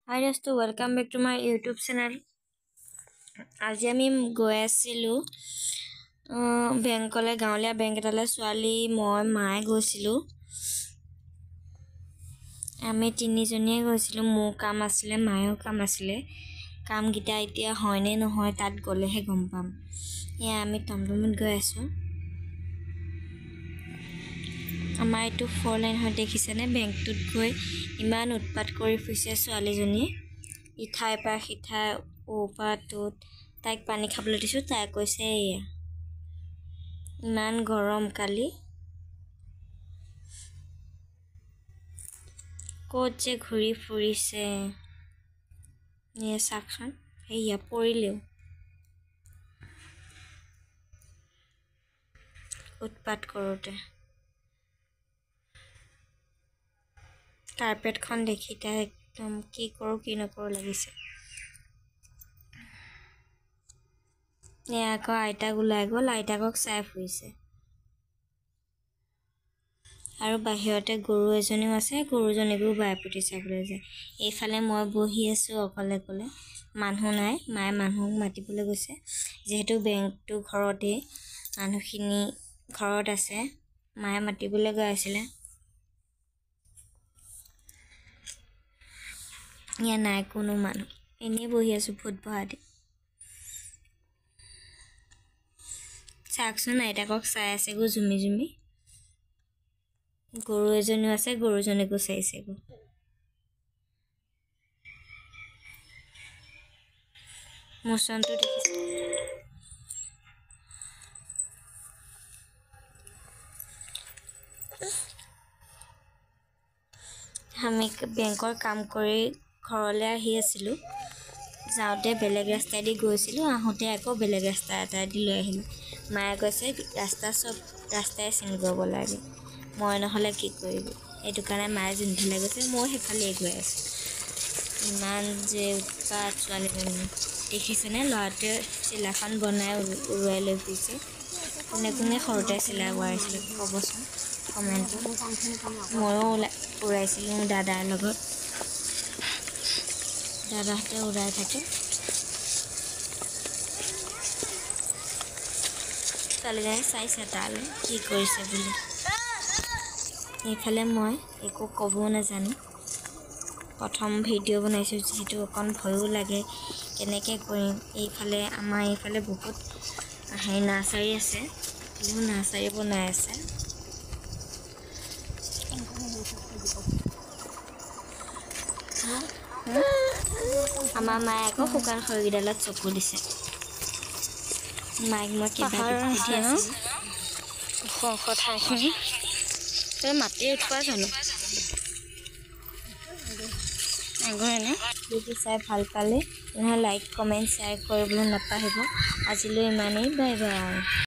Hi guys, welcome back to my YouTube channel. আজি আমি গৈ আছিলো বেংকলে গাঁৱলীয়া বেংক এটালে ছোৱালী মই মায়ে গৈছিলো আমি তিনিজনীয়ে গৈছিলো মোৰ কাম আছিল মায়েও কাম আছিল কাম গিটা এতিয়া হয়নে নহয় তাত গলেহে গম পাম এ আমি টমটমত গৈ আছো আমাৰ এটো 4 লাইন হৈ দেখিছেনে বেংকটোত গৈ ইমান উৎপাত কৰি ফুৰিছে ছোৱালীজনী ইঠাই পা সিঠাই ওপাটোত তাইক পানী খাবলৈ দিছো তাই কৈছে এয়া ইমান গৰম কালি কোচে ঘুৰি ফুৰিছে নিয়ে সাকখন এয়া পৰিলেও উৎপাত কৰোতে কাৰ্পেটখন দেখি তাই একদম কি কৰো কি নকৰো লাগিছে আকৌ আইতা গুলাই গল আইতাকক চাই ফুৰিছে আৰু বাহিৰতে গৰু এজনীও আছে গৰুজনীকো বায়পুতি চাবলৈ যায় এইফালে মই বহি আছো অকলে কলে মানুহ নাই মায়ে মানুহক মাতিবলৈ গৈছে যেহেতু বেংকটো ঘৰতে মানুহখিনি ঘৰত আছে মায়ে মাতিবলৈ গৈ আছিল ইয়া নাই কোনো মানুহ এনে বহি আছো ফুটবহাতে চাকছন আইতাকক চাই আছে গো জুমি জুমি গৰু এজনীও আছে গৰুজনীকো চাইছে গো মোচনটো দেখিছে আমি বেংকৰ কাম কৰি ঘৰলৈ আহি আছিলো যাওঁতে বেলেগ ৰাস্তা দি গৈছিলো আহোতে আকৌ বেলেগ ৰাস্তা এটা দি লৈ আহিলো মায়ে কৈছে ৰাস্তা সব ৰাস্তাই চিনি যাব লাগে মই নহলে কি কৰিবি এইটো কাৰণে মায়ে যোনফালে গৈছে মই সেইফালে গৈ আছো ইমান যে উৎপাত ছোৱালীজনী দেখিছেনে ল'ৰাটোৱে চিলাখন বনাই উৰুৱাই লৈ ফুৰিছে কোনে কোনে সৰুতে চিলা উৰাইছিল ক'বচোন কমেণ্টত ময়ো উৰাইছিলো দাদাৰ লগত দাদাহঁতে উৰাই থাকে ছোৱালীজনী চাইছে তালৈ কি কৰিছে বুলি এইফালে মই একো ক'বও নাজানো প্ৰথম ভিডিঅ' বনাইছোঁ যিহেতু অকণ ভয়ো লাগে কেনেকৈ কৰিম এইফালে আমাৰ এইফালে বহুত নাৰ্চাৰী আছে নাৰ্চাৰী বনাই আছে আমাৰ মায়ে আকৌ শুকান খৰিকেইডালত চকু দিছে মাইক মই কিবা সুধি আছো ঠাইখিনি তই মাতি উঠোৱা জানো যদি চাই ভাল পালে লাইক কমেণ্ট শ্বেয়াৰ কৰিবলৈ নাপাহৰিব আজিলৈ ইমানেই বাই বাই